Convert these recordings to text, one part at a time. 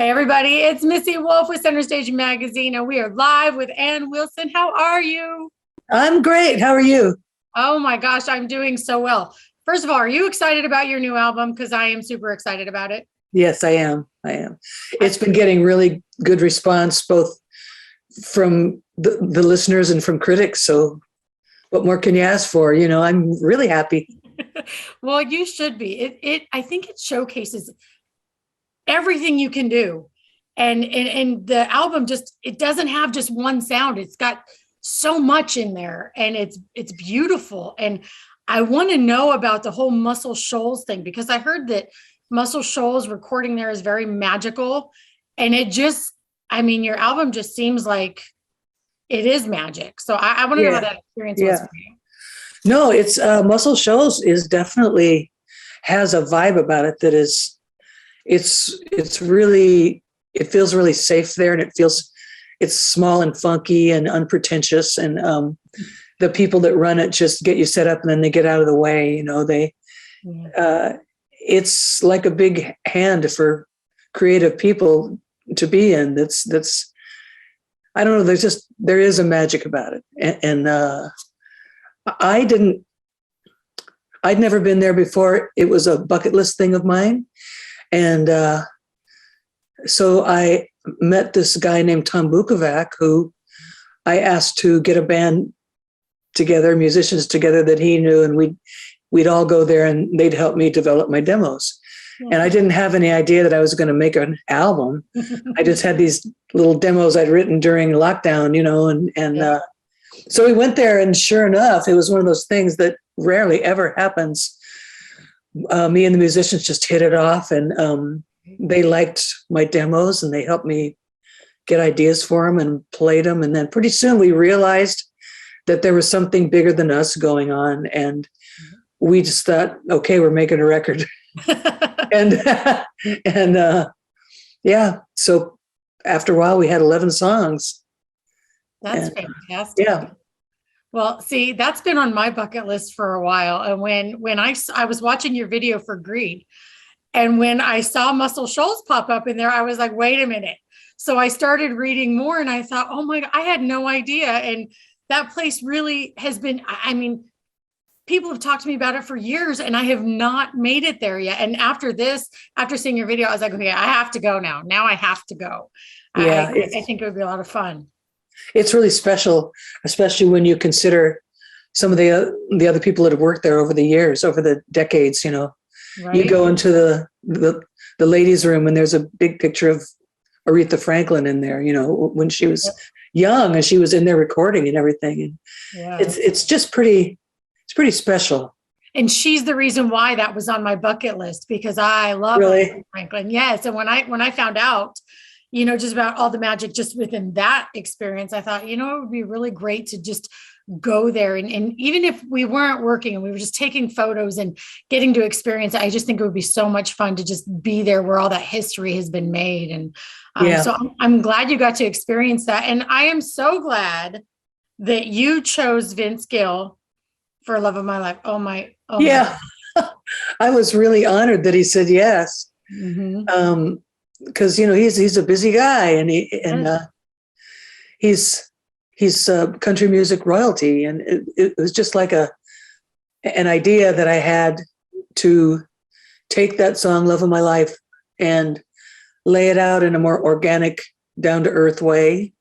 Hey everybody, it's Missy Wolf with Center Stage Magazine, and we are live with Ann Wilson. How are you? I'm great. How are you? Oh my gosh, I'm doing so well. First of all, are you excited about your new album? Because I am super excited about it. Yes, I am. I am. It's been getting really good response, both from the listeners and from critics. So what more can you ask for? You know, I'm really happy. Well, you should be. I think it showcases everything you can do. And the album it doesn't have just one sound. It's got so much in there, and it's beautiful. And I want to know about the whole Muscle Shoals thing, because I heard that Muscle Shoals recording there is very magical. And your album just seems like it is magic. So I want to know how that experience was for you. No, it's Muscle Shoals is definitely has a vibe about it that is, it's really, it feels really safe there, and it's small and funky and unpretentious. And the people that run it just get you set up and then they get out of the way. You know, it's like a big hand for creative people to be in. That's I don't know. There is a magic about it. And I'd never been there before. It was a bucket list thing of mine. And so I met this guy named Tom Bukovac, who I asked to get a band together, musicians together that he knew, and we'd all go there and they'd help me develop my demos. Yeah. And I didn't have any idea that I was going to make an album. I just had these little demos I'd written during lockdown, you know, and so we went there, and sure enough, it was one of those things that rarely ever happens. Me and the musicians just hit it off, and they liked my demos, and they helped me get ideas for them and played them. And then pretty soon we realized that there was something bigger than us going on. And we just thought, okay, we're making a record. So after a while we had 11 songs. That's fantastic. Yeah. Well, see, that's been on my bucket list for a while. And when I was watching your video for Greed, and when I saw Muscle Shoals pop up in there, I was like, wait a minute. So I started reading more, and I thought, oh my God, I had no idea. And that place really has been, people have talked to me about it for years, and I have not made it there yet. And after seeing your video, I was like, okay, I have to go now. Now I have to go. Yeah, I think it would be a lot of fun. It's really special, especially when you consider some of the other people that have worked there over the years, over the decades. You know, right. You go into the ladies' room, and there's a big picture of Aretha Franklin in there. You know, when she was young, and she was in there recording and everything. And it's just pretty. It's pretty special. And she's the reason why that was on my bucket list, because I love Aretha Franklin. Yes, and when I found out, you know, just about all the magic just within that experience, I thought, you know, it would be really great to just go there. And even if we weren't working and we were just taking photos and getting to experience it, I just think it would be so much fun to just be there where all that history has been made. And so I'm glad you got to experience that. And I am so glad that you chose Vince Gill for Love of My Life. Oh my. I was really honored that he said yes. Mm-hmm. Because you know he's a busy guy, and he's country music royalty, and it was just like an idea that I had to take that song "Love of My Life" and lay it out in a more organic, down to earth way,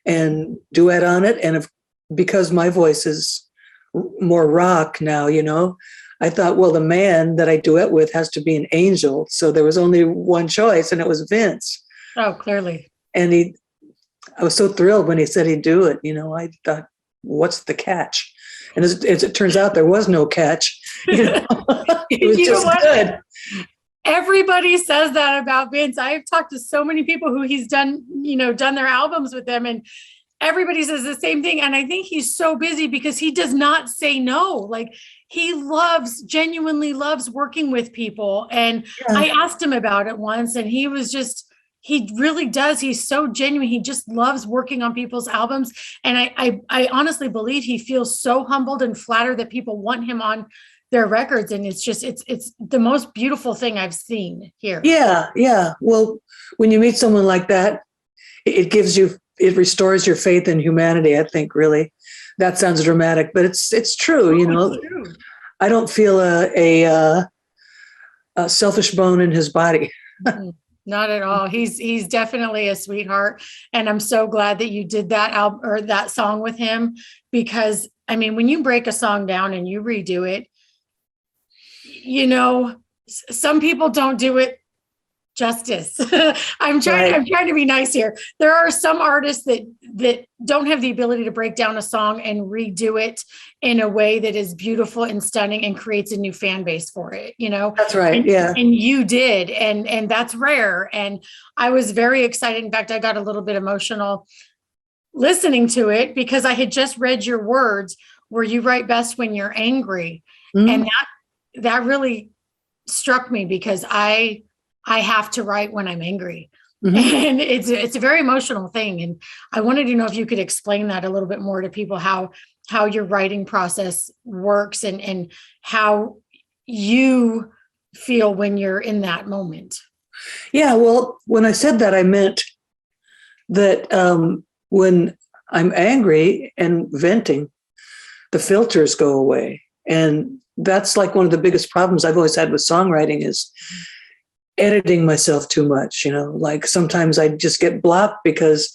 and duet on it. And because my voice is more rock now, you know, I thought, well, the man that I duet with has to be an angel. So there was only one choice, and it was Vince. Oh, clearly. And I was so thrilled when he said he'd do it. You know, I thought, what's the catch? And as it turns out, there was no catch. You know? It was just good. Everybody says that about Vince. I've talked to so many people who he's done their albums with them, and everybody says the same thing. And I think he's so busy because he does not say no. Like, he genuinely loves working with people. And I asked him about it once, and he really does. He's so genuine. He just loves working on people's albums. And I honestly believe he feels so humbled and flattered that people want him on their records, and it's just it's the most beautiful thing I've seen here. Yeah. Well, when you meet someone like that, it restores your faith in humanity, I think, really. That sounds dramatic, but it's true, It's true. I don't feel a selfish bone in his body. Not at all. He's definitely a sweetheart, and I'm so glad that you did that album or that song with him, because I mean, when you break a song down and you redo it, some people don't do it justice. I'm trying to be nice here. There are some artists that don't have the ability to break down a song and redo it in a way that is beautiful and stunning and creates a new fan base for it, That's right. And you did, and that's rare. And I was very excited. In fact, I got a little bit emotional listening to it, because I had just read your words where you write best when you're angry. And that really struck me, because I have to write when I'm angry. And it's a very emotional thing. And I wanted to know if you could explain that a little bit more to people, how your writing process works and how you feel when you're in that moment. Yeah, well, when I said that, I meant that when I'm angry and venting, the filters go away. And that's like one of the biggest problems I've always had with songwriting is editing myself too much. Like sometimes I just get blocked because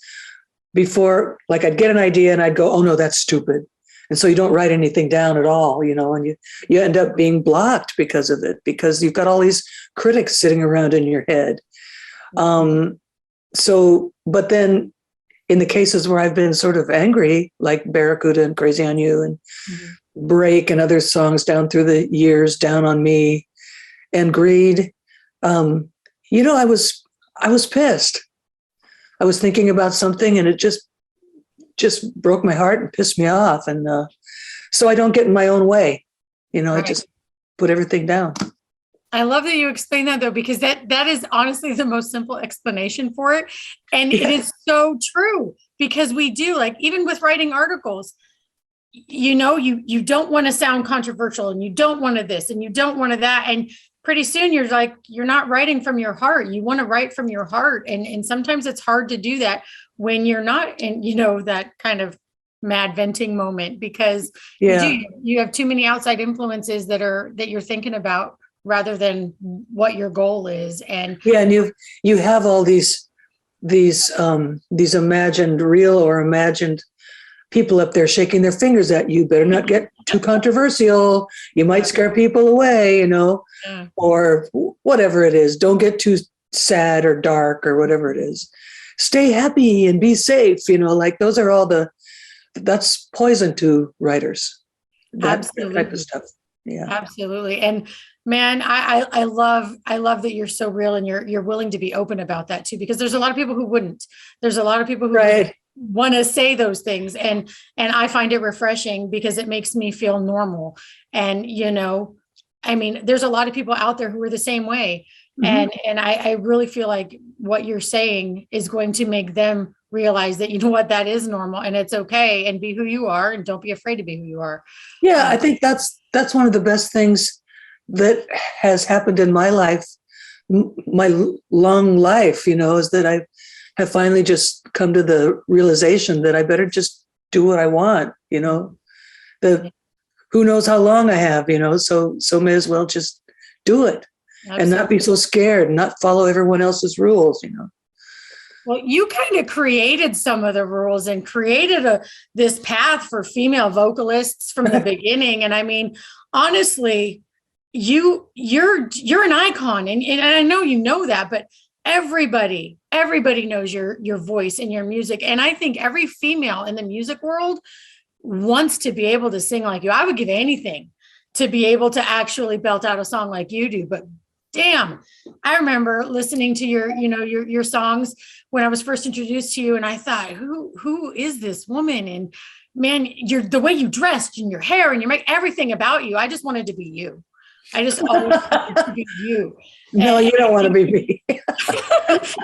before, like I'd get an idea and I'd go, oh no, that's stupid. And so you don't write anything down at all, and you end up being blocked because of it, because you've got all these critics sitting around in your head. But then in the cases where I've been sort of angry, like Barracuda and Crazy on You and Break and other songs down through the years, Down on Me and Greed, I was pissed. I was thinking about something and it just broke my heart and pissed me off. And so I don't get in my own way. I just put everything down. I love that you explain that, though, because that is honestly the most simple explanation for it. And it is so true, because we do, like, even with writing articles, you don't want to sound controversial, and you don't want to this and you don't want to that. And pretty soon you're not writing from your heart. You want to write from your heart. And sometimes it's hard to do that when you're not in, that kind of mad venting moment, because you have too many outside influences that you're thinking about rather than what your goal is. And you have all these imagined real or imagined people up there shaking their fingers at you. Better not get too controversial. You might scare people away, or whatever it is. Don't get too sad or dark or whatever it is. Stay happy and be safe. Like those are that's poison to writers. That type of stuff. Yeah, absolutely. And man, I love that you're so real and you're willing to be open about that too, because there's a lot of people who wouldn't. There's a lot of people who want to say those things, and I find it refreshing because it makes me feel normal. And there's a lot of people out there who are the same way, and I really feel like what you're saying is going to make them realize that that is normal and it's okay, and be who you are, and don't be afraid to be who you are. Yeah, I think that's one of the best things that has happened in my life, my long life, is that I have finally just come to the realization that I better just do what I want, who knows how long I have, so may as well just do it. Absolutely. And not be so scared and not follow everyone else's rules, Well, you kind of created some of the rules and created this path for female vocalists from the beginning. And I mean, honestly, you're an icon, and I know that, but everybody knows your voice and your music. And I think every female in the music world wants to be able to sing like you. I would give anything to be able to actually belt out a song like you do. But damn, I remember listening to your songs when I was first introduced to you, and I thought, who is this woman? And man, the way you dressed and your hair and your make everything about you. I just wanted to be you. I just always wanted to be you. No, you don't want to be me.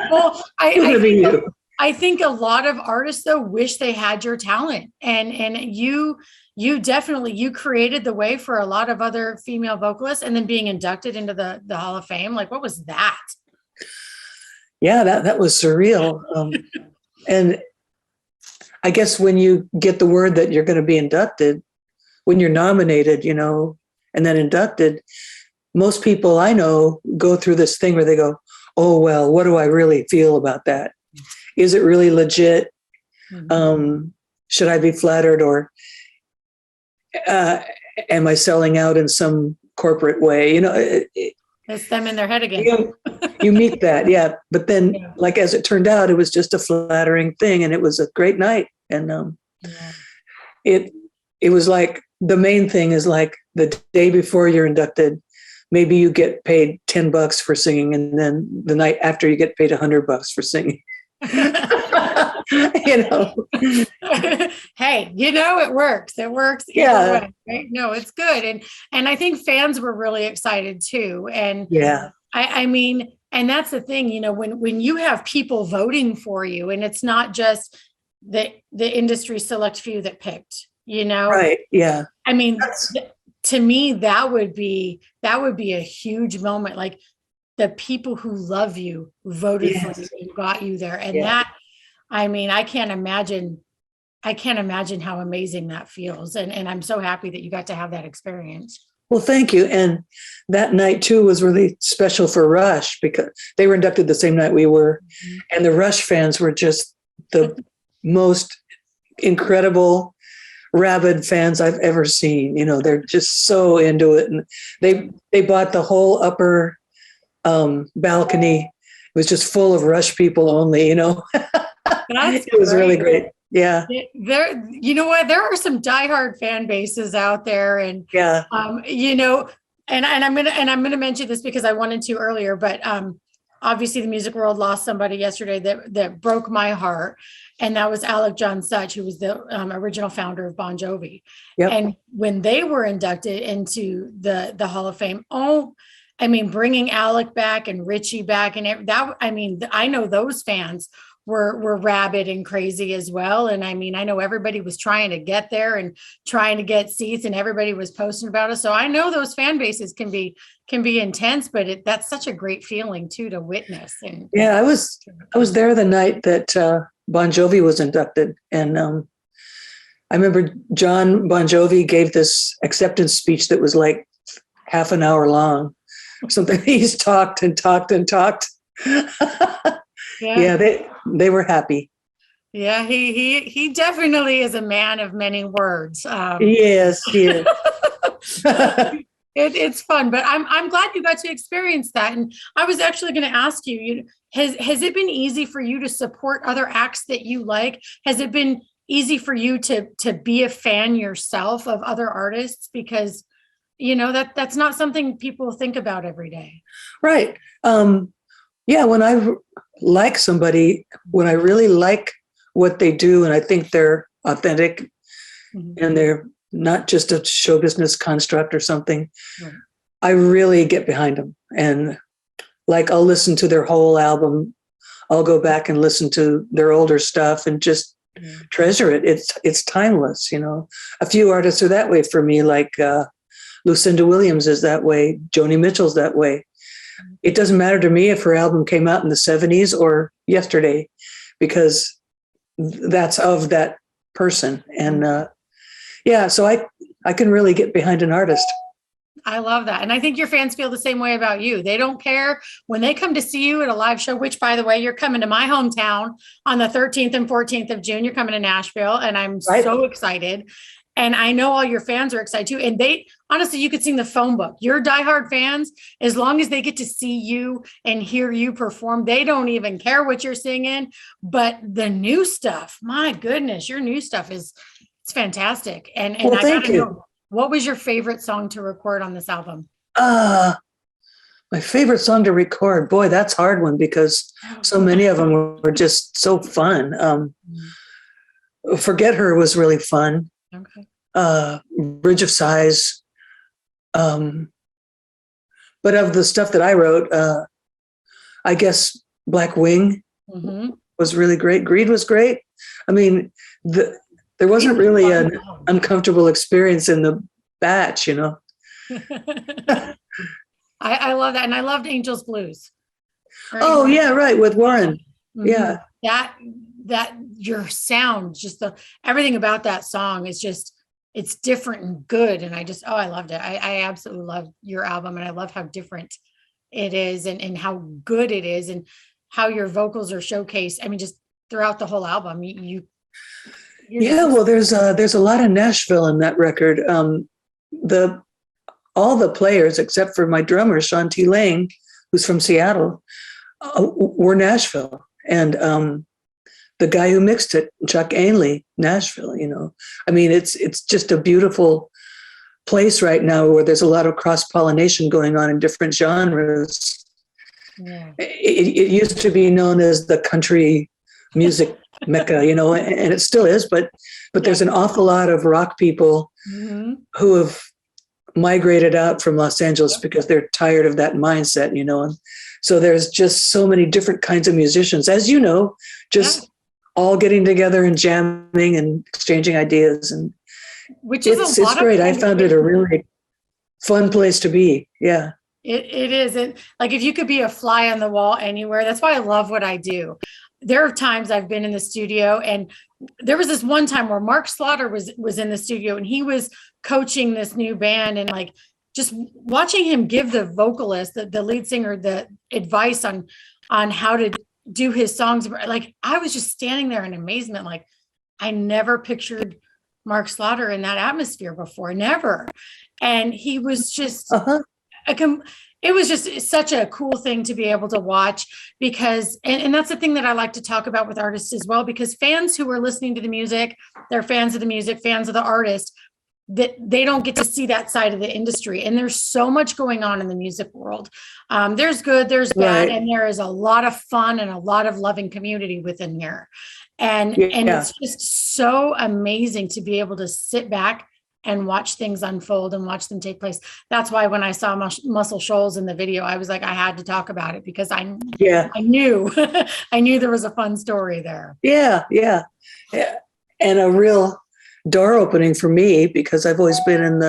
Well, I think a lot of artists though wish they had your talent, and you definitely, you created the way for a lot of other female vocalists, and then being inducted into the Hall of Fame. Like, what was that? Yeah, that was surreal. And I guess when you get the word that you're going to be inducted, when you're nominated, you know, and then inducted, most people I know go through this thing where they go, oh, well, what do I really feel about that? Is it really legit? Should I be flattered, or am I selling out in some corporate way? You know, It's them in their head again. you meet that. Yeah. But then, like, as it turned out, it was just a flattering thing, and it was a great night. And it was like, the main thing is like the day before you're inducted, maybe you get paid $10 for singing, and then the night after you get paid $100 for singing. You know. Hey, you know, it works. It works. Yeah. Way, right? No, it's good. And I think fans were really excited too. And yeah, I mean, and that's the thing, you know, when you have people voting for you, and it's not just the industry select few that picked, you know. right. Yeah. I mean, to me, that would be a huge moment. Like, the people who love you voted for you and got you there. And that, I mean, I can't imagine how amazing that feels. And I'm so happy that you got to have that experience. Well, thank you. And that night too was really special for Rush, because they were inducted the same night we were. And the Rush fans were just the most incredible, rabid fans I've ever seen. You know, they're just so into it. And they bought the whole upper balcony. It was just full of Rush people only, you know. It was really great. Yeah. There, you know what? There are some diehard fan bases out there, and you know, and I'm gonna mention this because I wanted to earlier, but obviously the music world lost somebody yesterday that broke my heart, and that was Alec John Such, who was the original founder of Bon Jovi. Yep. And when they were inducted into the Hall of Fame, I mean, bringing Alec back and Richie back, and that, I mean, I know those fans were rabid and crazy as well. And I mean, I know everybody was trying to get there and trying to get seats, and everybody was posting about it. So I know those fan bases can be intense, but that's such a great feeling too, to witness. And yeah, I was there the night that Bon Jovi was inducted. And I remember John Bon Jovi gave this acceptance speech that was like half an hour long. Something. He's talked and talked and talked. Yeah, they were happy. Yeah, he definitely is a man of many words. Yes, he is. It's fun, but I'm glad you got to experience that. And I was actually going to ask you, has it been easy for you to support other acts that you like? Has it been easy for you to be a fan yourself of other artists? Because, you know, that's not something people think about every day. Right. Yeah, when I like somebody, when I really like what they do, and I think they're authentic, and they're not just a show business construct or something, I really get behind them. And like, I'll listen to their whole album. I'll go back and listen to their older stuff and just treasure it. It's timeless, you know. A few artists are that way for me, like Lucinda Williams is that way. Joni Mitchell's that way. It doesn't matter to me if her album came out in the 70s or yesterday, because that's of that person. And so I can really get behind an artist. I love that. And I think your fans feel the same way about you. They don't care when they come to see you at a live show, which, by the way, you're coming to my hometown on the 13th and 14th of June. You're coming to Nashville, and I'm so excited. And I know all your fans are excited too. And they, honestly, you could sing the phone book. Your diehard fans, as long as they get to see you and hear you perform, they don't even care what you're singing. But the new stuff, my goodness, your new stuff it's fantastic. And well, I gotta know, what was your favorite song to record on this album? My favorite song to record, boy, that's a hard one, because so many of them were just so fun. Forget Her was really fun. Okay. Bridge of Sighs. But of the stuff that I wrote, I guess Black Wing was really great. Greed was great. I mean, there wasn't really an uncomfortable experience in the batch, you know. I love that. And I loved Angel's Blues. Oh, yeah, right. With Warren. Mm-hmm. Yeah. That your sound, just everything about that song is just, it's different and good. And I loved it. I absolutely love your album, and I love how different it is, and how good it is, and how your vocals are showcased. I mean, just throughout the whole album, well, there's a lot of Nashville in that record. All the players except for my drummer Sean T. Lang, who's from Seattle, were Nashville, and the guy who mixed it, Chuck Ainley, Nashville. You know, I mean, it's just a beautiful place right now where there's a lot of cross-pollination going on in different genres. Yeah. It used to be known as the country music mecca, you know, and it still is, but there's an awful lot of rock people who have migrated out from Los Angeles because they're tired of that mindset, you know. And so there's just so many different kinds of musicians, as you know, just all getting together and jamming and exchanging ideas, and which is it's great. I found it a really fun place to be. Yeah. It is. And like, if you could be a fly on the wall anywhere, that's why I love what I do. There are times I've been in the studio, and there was this one time where Mark Slaughter was in the studio, and he was coaching this new band, and like, just watching him give the vocalist, the lead singer, the advice on how to do his songs. Like, I was just standing there in amazement. Like, I never pictured Mark Slaughter in that atmosphere before, never. And he was just, it was just such a cool thing to be able to watch, because, and that's the thing that I like to talk about with artists as well, because fans who are listening to the music, they're fans of the music, fans of the artist, that they don't get to see that side of the industry. And there's so much going on in the music world. There's good, there's bad, and there is a lot of fun and a lot of loving community within here. And it's just so amazing to be able to sit back and watch things unfold and watch them take place. That's why when I saw Muscle Shoals in the video, I was like, I had to talk about it, because I knew I knew there was a fun story there. Yeah. And a real door opening for me, because I've always been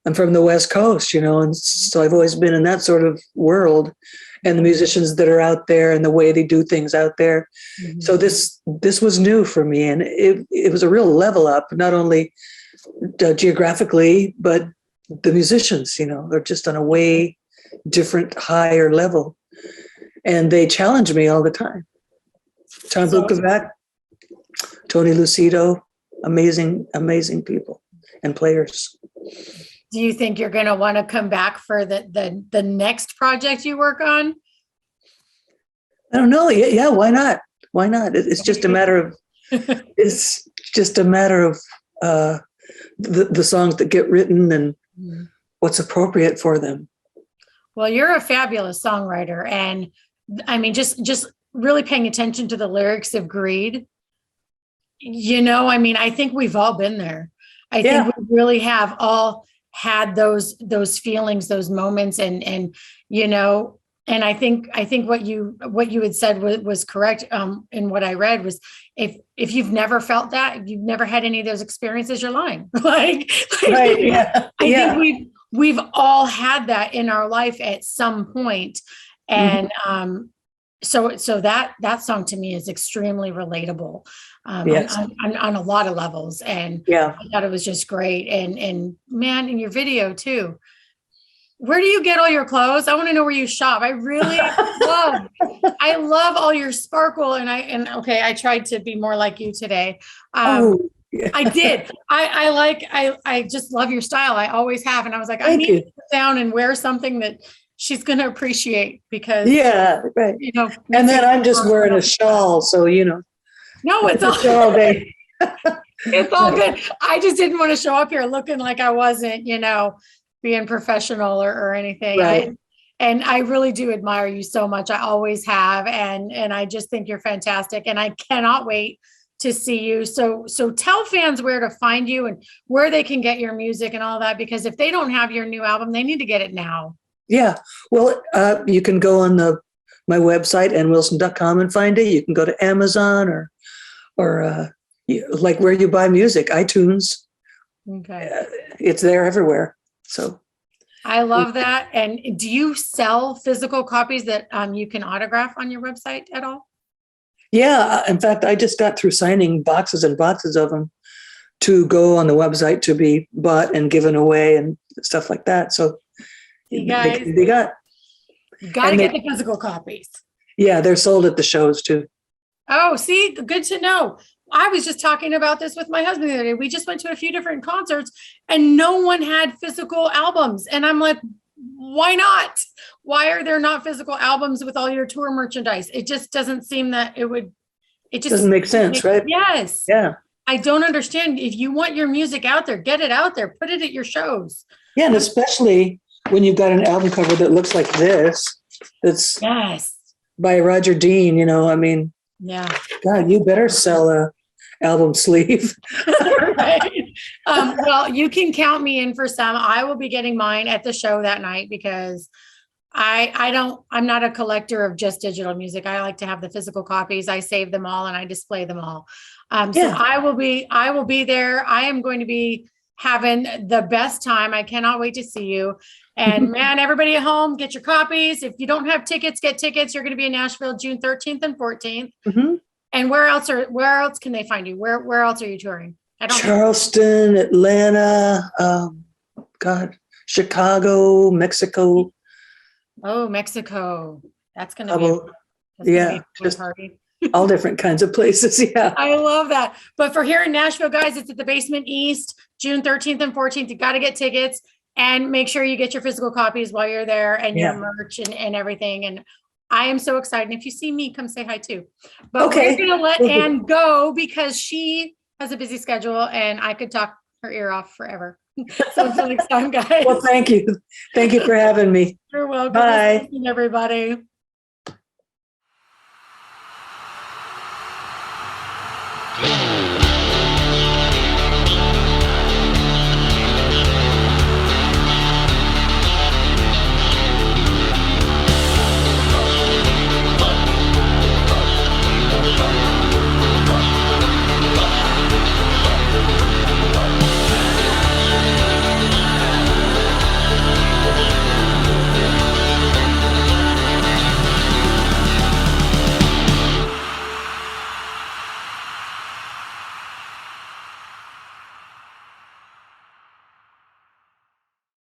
I'm from the West Coast, you know, and so I've always been in that sort of world, and the musicians that are out there and the way they do things out there. Mm-hmm. So this was new for me, and it was a real level up, not only geographically, but the musicians, you know, they're just on a way different, higher level, and they challenge me all the time. Tom Bukovac, Tony Lucido, amazing people and players. Do you think you're going to want to come back for the next project you work on? I don't know. Yeah. Why not? It's just a matter of, the songs that get written and what's appropriate for them. Well, you're a fabulous songwriter. And I mean, just really paying attention to the lyrics of Greed. You know, I mean, I think we've all been there. I think we really have all had those feelings, those moments, and you know, and I think what you had said was correct. In what I read was, if you've never felt that, if you've never had any of those experiences, you're lying. like right, yeah. I think we've all had that in our life at some point, and so that song to me is extremely relatable. On a lot of levels, and I thought it was just great. And man, in your video too, where do you get all your clothes? I want to know where you shop. I really love all your sparkle. And I tried to be more like you today. I did. I just love your style. I always have. And I was like, I need to sit down and wear something that she's going to appreciate, because you know, and then I'm just wearing a shawl, so you know. No, it's all day. It's all good. I just didn't want to show up here looking like I wasn't, you know, being professional or anything. Right. And I really do admire you so much. I always have. And I just think you're fantastic. And I cannot wait to see you. So tell fans where to find you and where they can get your music and all that, because if they don't have your new album, they need to get it now. Yeah. Well, you can go on the my website, nwilson.com, and find it. You can go to Amazon or like where you buy music, iTunes. Okay. It's there everywhere. So I love that. And do you sell physical copies that you can autograph on your website at all? yeah, in fact, I just got through signing boxes and boxes of them to go on the website to be bought and given away and stuff like that. So You guys, they got, you got to and get the physical copies. yeah, they're sold at the shows too. Oh, see, good to know. I was just talking about this with my husband the other day. We just went to a few different concerts and no one had physical albums. And I'm like, why not? Why are there not physical albums with all your tour merchandise? It just doesn't seem that it just Doesn't make sense, right? Yes. Yeah. I don't understand. If you want your music out there, get it out there, put it at your shows. Yeah. And especially when you've got an album cover that looks like this, that's Yes. by Roger Dean, I mean, Yeah. God, you better sell a album sleeve. Right. Well, you can count me in for some. I will be getting mine at the show that night because I'm not a collector of just digital music. I like to have the physical copies. I save them all and I display them all. So Yeah. I will be there. I am going to be having the best time. I cannot wait to see you. And man, everybody at home, get your copies. If you don't have tickets, get tickets. You're going to be in Nashville, June 13th and 14th. Mm-hmm. And where else can they find you? Where else are you touring? Charleston, Atlanta, Chicago, Mexico. Oh, Mexico. That's going to be, Yeah, just party. all different kinds of places. Yeah. I love that. But for here in Nashville, guys, it's at the Basement East, June 13th and 14th. You got to get tickets and make sure you get your physical copies while you're there and your merch and everything. And I am so excited. And if you see me, come say hi too. But Okay. we're going to let Ann go because she has a busy schedule and I could talk her ear off forever. So until next time, guys. Well, thank you. Thank you for having me. You're welcome. Bye. Everybody.